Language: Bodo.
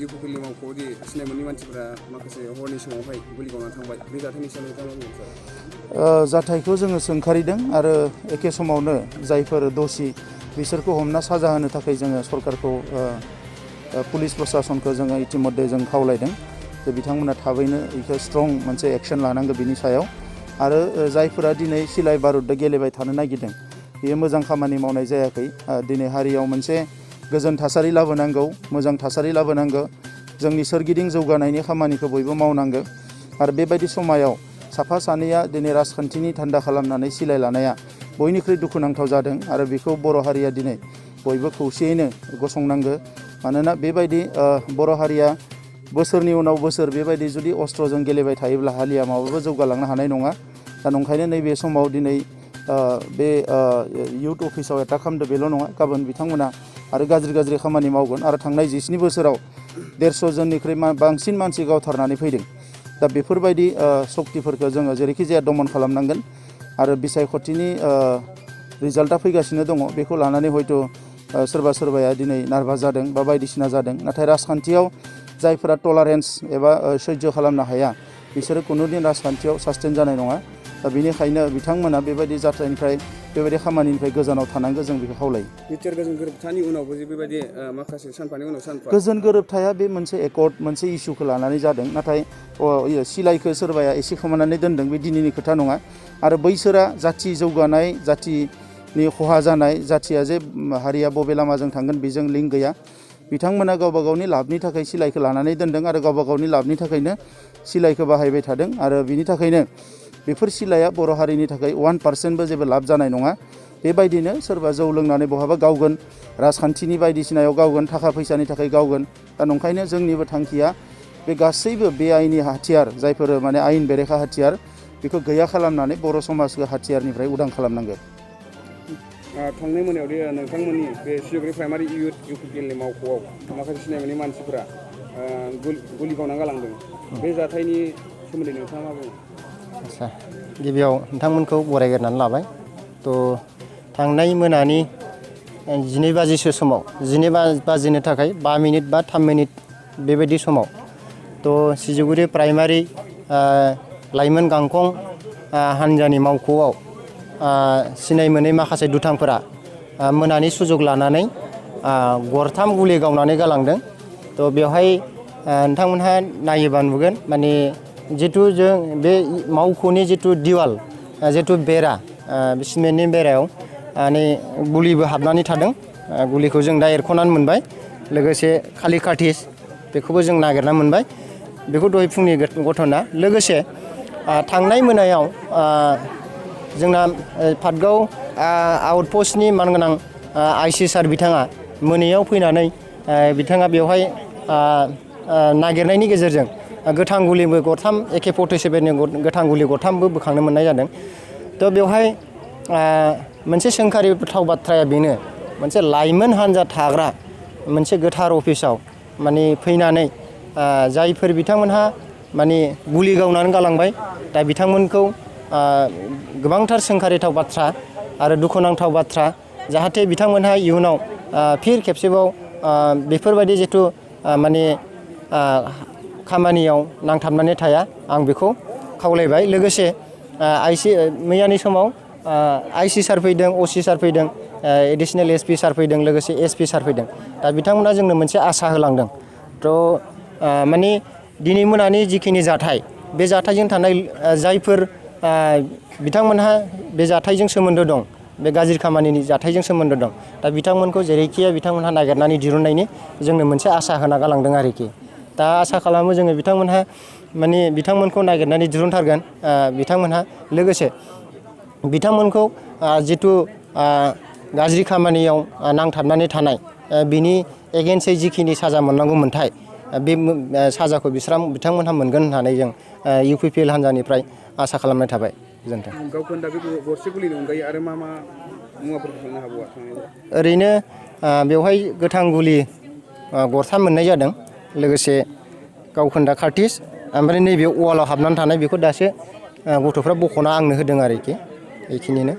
इउपिपिएलनि मावख'आवदि सिनाय मोनै मानसिफोरा माखासे हरनि समावहाय गुलि गावनानै थांबाय बे जाथायनि सायाव नोंथाङा मा बुंगोन सार? जाथायखौ जोङो सोंखारिदों आरो एखे समावनो जायफोर दसि बिसोरखौ हमना साजा होनो थाखाय जोङो सरकारखौ पुलिस प्रशासनखौ जोङो इतिमध्ये जों खावलायदों जे बिथांमोना थाबैनो बेखौ स्ट्रं मोनसे एक्शन लानांगौ बिनि सायाव आरो जायफोरा दिनै सिलाइ बारुदजों गेलेबाय थानो नागिरदों बेयो मोजां खामानि मावनाय जायाखै। दिनै हारियाव मोनसे गोजोन थासारि लाबोनांगौ, मोजां थासारि लाबोनांगौ, जोंनि सोरगिदिं जौगानायनि खामानिखौ बयबो मावनांगौ आरो बेबायदि समायाव साफा सानैया दिनै राजखान्थिनि धान्दा खालामनानै सिलाइ लानाया बयनिख्रुइ दुखुनांथाव जादों आरो बेखौ बर' हारिया दिनै बयबो खौसेयैनो गसंनांगौ। मानोना बेबायदि बर' हारिया बोसोरनि उनाव बोसोर बेबायदि जुदि अस्त्रजों गेलेबाय थायोब्ला हारिया माब्लाबाबो जौगालांनो हानाय नङा। दा नंखायनो नैबे समाव दिनै बे इउथ अफिसाव एटाक खालामदों बेल' नङा, गाबोन बिथांमोना आरो गाज्रि खामानि मावगोन आरो थांनाय 17 बोसोराव 150 जननिख्रुइ बांसिन मानसि गावथारनानै फैदों। दा बेफोरबायदि सक्तिफोरखौ जोङो जेरैखि जाया दमन खालामनांगोन आरो बिसायख'थिनि रिजाल्टआ फैगासिनो दङ, बेखौ लानानै हयथ' सोरबाया दिनै नार्भास जादों बा बायदिसिना जादों। नाथाय राजखान्थियाव जायफोरा टलारेन्स एबा सैज्य खालामनो हाया बिसोरो कुनुदिन राजखान्थियाव सास्टेन जानाय नङा। दा बेनिखायनो बिथांमोना बेबायदि जाथायनिफ्राय बेबायदि खामानिनिफ्राय गोजानाव थानांगौ, जों बेखौ खावलायो। बिटिआर गोजोन गोरोबथानि उनावबो जे बेबायदि माखासे सानफानि उनाव सानफा गोजोन गोरोबथाया बे मोनसे एकर्ड मोनसे इस्युखौ लानानै जादों। नाथाय सिलाइखौ सोरबाया एसे खोमानानै दोनदों बे दिनैनि खोथा नङा आरो बैसोरा जाथि जौगानाय, जाथिनि खहा जानाय, जाथिया जे हारिया बबे लामाजों थांगोन बेजों लिंक गैया। बिथांमोना गावबा गावनि लाबनि थाखाय सिलाइखौ लानानै दोनदों आरो गावबा गावनि लाबनि थाखायनो सिलाइखौ बाहायबाय थादों आरो बिनि थाखायनो बेफोर सिलाइया बर' हारिनि थाखाय 1%बो जेबो लाब जानाय नङा। बेबायदिनो सोरबा जौ लोंनानै बहाबा गावगोन, राजखान्थिनि बायदिसिनायाव गावगोन, थाखा फैसानि थाखाय गावगोन। दा नंखायनो जोंनिबो थांखिया बे गासैबो बेआइनि हाथियार, जायफोर माने आयेन बेरेखा हाथियार, बेखौ गैया खालामनानै बर' समाजखौ हाथियारनिफ्राय उदां खालामनांगोन। थांनाय मोनायावदि नोंथांमोननि बे सिलिगुरि प्राइमारि इउपिपिएलनि मावख'आव माखासे सिनाय मोनै मानसिफोरा गुलि गावना गालांदों, बे जाथायनि सोमोन्दै नोंथाङा मा बुङो? आच्छा, गिबियाव नोंथांमोनखौ बरायग्रोनानै लाबाय। थ' थांनाय मोनानि 12 बाजिसो समाव 12 बाजिनो थाखाय 5 मिनिट बा 3 मिनिट बेबायदि समाव थ' सिलिगुरि प्राइमारि लाइमोन गांखं हान्जानि मावख'आव सिनाय मोनै माखासे दुथांफोरा मोनानि सुजुग लानानै गरथाम गुलि गावनानै गालांदों। थ' बेवहाय नोंथांमोनहा नायोबा नुगोन माने जिथु जों बे मावख'नि जिथु दिवाल, जिथु बेरा, सिमेन्टनि बेरायाव माने गुलिबो हाबनानै थादों। गुलिखौ जों दा एरख'नानै मोनबाय, लोगोसे खालि कार्टिज बेखौबो जों नागिरना मोनबाय। बेखौ दहाय फुंनि घटना। लोगोसे थांनाय मोनायाव जोंना पाटगाव आउटपस्टनि मानगोनां आइसि सार बिथाङा मोनायाव फैनानै बिथाङा बेवहाय नागिरनायनि गेजेरजों गोथां गुलिबो गरथाम AK-47नि गोथां गुलि गरथामबो बोखांनो मोननाय जादों। थ' बेवहाय मोनसे सोंखारिथाव बाथ्राया बेनो, मोनसे लाइमोन हान्जा थाग्रा मोनसे गोथार अफिसाव माने फैनानै जायफोर बिथांमोनहा माने गुलि गावनानै गालांबाय, दा बिथांमोनखौ गोबांथार सोंखारिथाव बाथ्रा आरो दुखुनांथाव बाथ्रा, जाहाथे बिथांमोनहा इयुनाव फिन खेबसेबाव बेफोरबायदि जिथु माने खामानियाव नांथाबनानै थाया, आं बेखौ खावलायबाय। लोगोसे मैयानि समाव आइसि सार फैदों, असि सार फैदों, एडिसनेल SP सार फैदों, लोगोसे SP सार फैदों। दा बिथांमोना जोंनो मोनसे आसा होलांदों। थ' माने दिनै मोनानि जिखिनि जाथाय, बे जाथायजों थानाय जायफोर बिथांमोनहा बे जाथायजों सोमोन्दो दं, बे गाज्रि खामानिनि जाथायजों सोमोन्दो दं, दा बिथांमोनखौ जेरैखिया बिथांमोनहा नागिरनानै दिरुननायनि जोंनो मोनसे आसा होना गालांदों आरोखि। दा आसा खालामो जोङो बिथांमोनहा माने बिथांमोनखौ नागिरनानै दिरुनथारगोन बिथांमोनहा। लोगोसे बिथांमोनखौ जिथु गाज्रि खामानियाव नांथाबनानै थानाय, बिनि एगेन्स्टै जिखिनि साजा मोननांगौ मोन्थाय, बे साजाखौ बिथांमोनहा मोनगोन होननानै जों इउपिपिएल हान्जानिफ्राय आसा खालामनाय थाबाय। गोजोन्थों। गावखोन्दा बे गरसे गुलिनि अनगायै आरो मा मुवाफोरखौ मोननो हाबावो? ओरैनो बेवहाय गोथां गुलि गरथाम मोननाय जादों, लोगोसे गावखोन्दा कार्टिज, ओमफ्राय नैबे वालाव हाबनानै थानाय बेखौ दासो गथ'फ्रा बख'ना आंनो होदों आरोखि, बेखिनिनो।